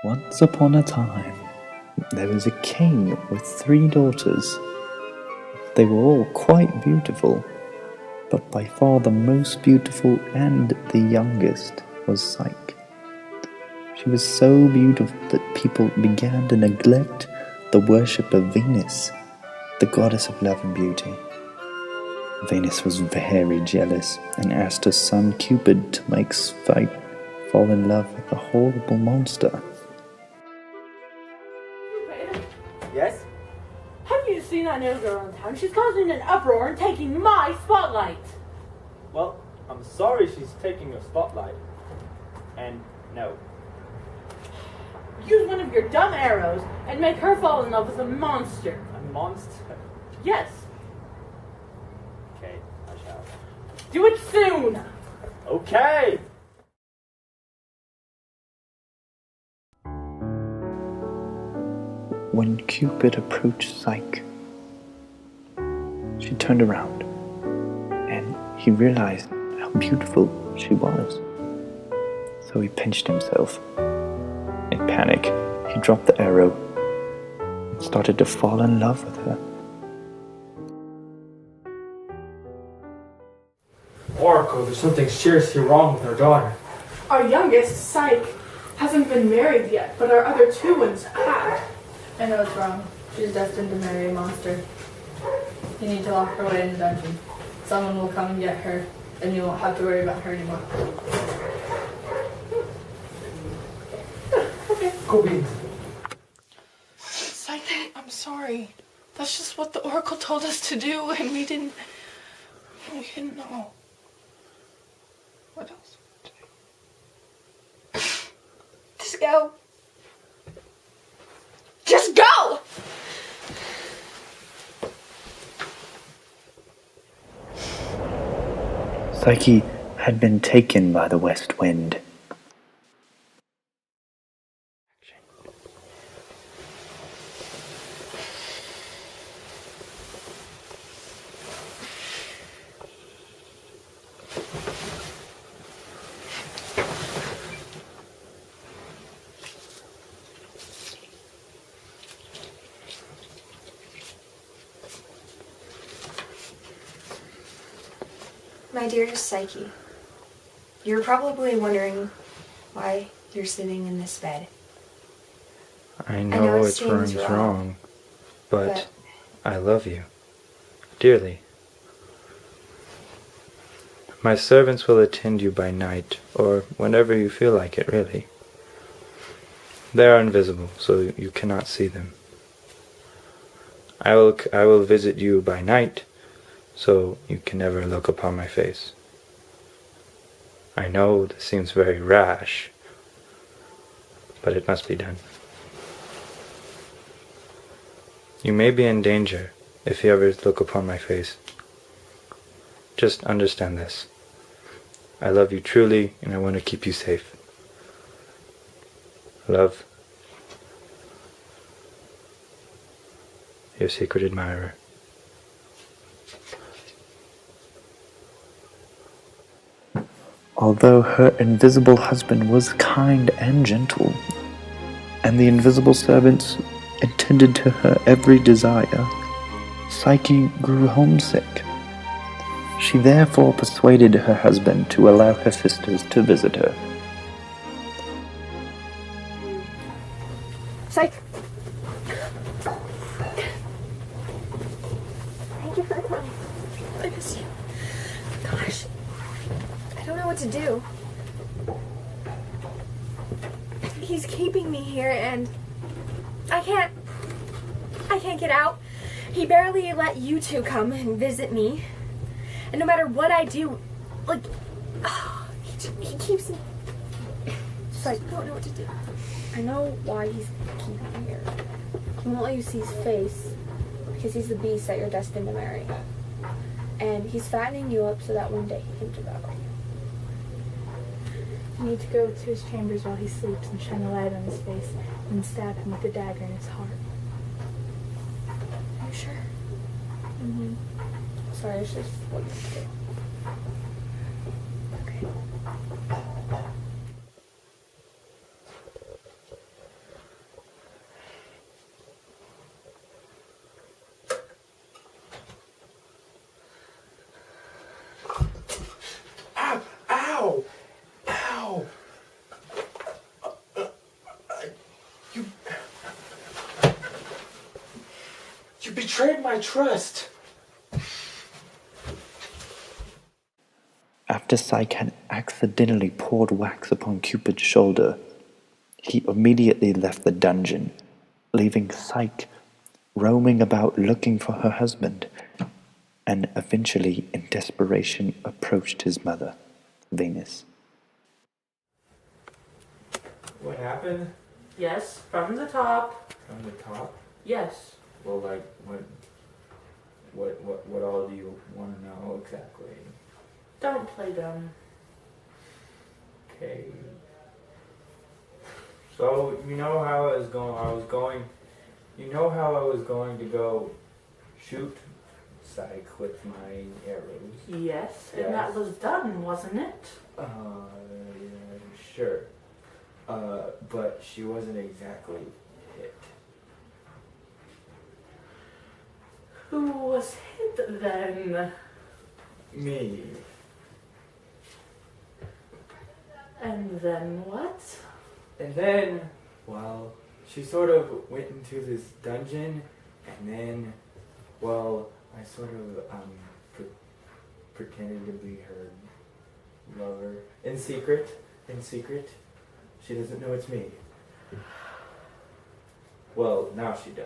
Once upon a time, there was a king with 3 daughters. They were all quite beautiful, but by far the most beautiful and the youngest was Psyche. She was so beautiful that people began to neglect the worship of Venus, the goddess of love and beauty. Venus was very jealous and asked her son Cupid to make Psyche fall in love with a horrible monster. Yes? Have you seen that new girl in town? She's causing an uproar and taking my spotlight. Well, I'm sorry she's taking your spotlight. And no. Use one of your dumb arrows and make her fall in love with a monster. A monster? Yes. Okay, I shall. Do it soon. Okay! When Cupid approached Psyche, she turned around, and he realized how beautiful she was. So he pinched himself. In panic, he dropped the arrow and started to fall in love with her. Oracle, there's something seriously wrong with our daughter. Our youngest, Psyche, hasn't been married yet, but our other 2 ones have. I know it's wrong. She's destined to marry a monster. You need to lock her away in the dungeon. Someone will come and get her, and you won't have to worry about her anymore. Okay. Go be. Psyche, I'm sorry. That's just what the Oracle told us to do, and we didn't know. What else? Just go. Just go! Psyche had been taken by the west wind. My dearest Psyche, you're probably wondering why you're sitting in this bed. I know it it seems turns wrong, wrong, but but I love you dearly. My servants will attend you by night, or whenever you feel like it, really. They are invisible, so you cannot see them. I will visit you by night, so you can never look upon my face. I know this seems very rash, but it must be done. You may be in danger if you ever look upon my face. Just understand this. I love you truly, and I want to keep you safe. Love, your secret admirer. Although her invisible husband was kind and gentle, and the invisible servants attended to her every desire, Psyche grew homesick. She therefore persuaded her husband to allow her sisters to visit her. Psyche! Thank you for coming. I miss you. Gosh, I don't know what to do. He's keeping me here, and I can't get out. He barely let you 2 come and visit me. And no matter what I do, like, he keeps me. Just, I don't know what to do. I know why he's keeping you here. He won't let you see his face because he's the beast that you're destined to marry. And he's fattening you up so that one day he can devour you. You need to go to his chambers while he sleeps and shine a light on his face and stab him with a dagger in his heart. Are you sure? Mm-hmm. Sorry, it's just what you do. Okay. betrayed my trust. After Psyche had accidentally poured wax upon Cupid's shoulder, he immediately left the dungeon, leaving Psyche roaming about looking for her husband, and eventually, in desperation, approached his mother, Venus. What happened? Yes, from the top. From the top? Yes. Well, like, what all do you want to know exactly? Don't play dumb. Okay. So, you know how I was going to go shoot Psyche with my arrows? Yes, Yes. and that was done, wasn't it? Yeah, sure. But she wasn't exactly hit. Who was hit then? Me. And then what? And then, well, she sort of went into this dungeon, and then, well, I sort of pretended to be her lover in secret. She doesn't know it's me. Well, now she does.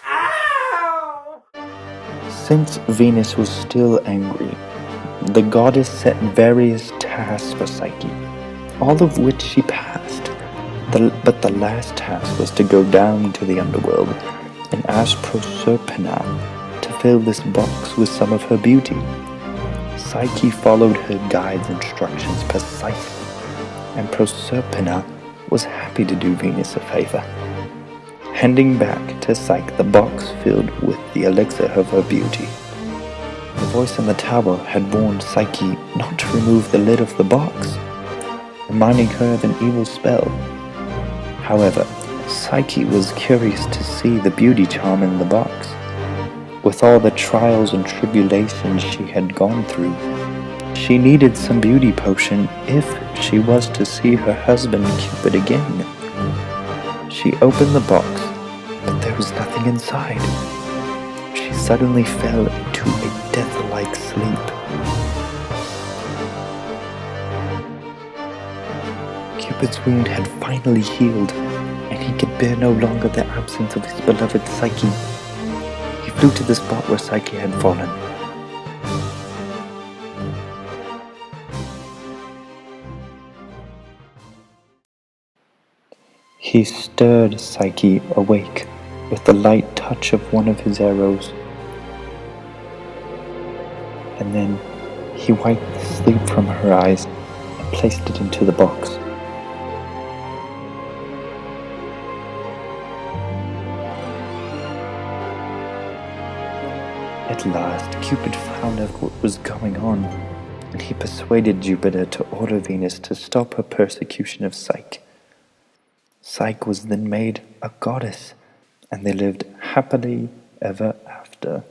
Ow! Since Venus was still angry, the goddess set various tasks for Psyche, all of which she passed. But the last task was to go down to the underworld and ask Proserpina to fill this box with some of her beauty. Psyche followed her guide's instructions precisely, and Proserpina was happy to do Venus a favor, handing back to Psyche the box filled with the elixir of her beauty. The voice in the tower had warned Psyche not to remove the lid of the box, reminding her of an evil spell. However, Psyche was curious to see the beauty charm in the box. With all the trials and tribulations she had gone through, she needed some beauty potion if she was to see her husband Cupid again. She opened the box, but there was nothing inside. She suddenly fell into a death-like sleep. Cupid's wound had finally healed, and he could bear no longer the absence of his beloved Psyche. He flew to the spot where Psyche had fallen. He stirred Psyche awake with the light touch of one of his arrows, and then he wiped the sleep from her eyes and placed it into the box. At last, Cupid found out what was going on, and he persuaded Jupiter to order Venus to stop her persecution of Psyche. Psyche was then made a goddess, and they lived happily ever after.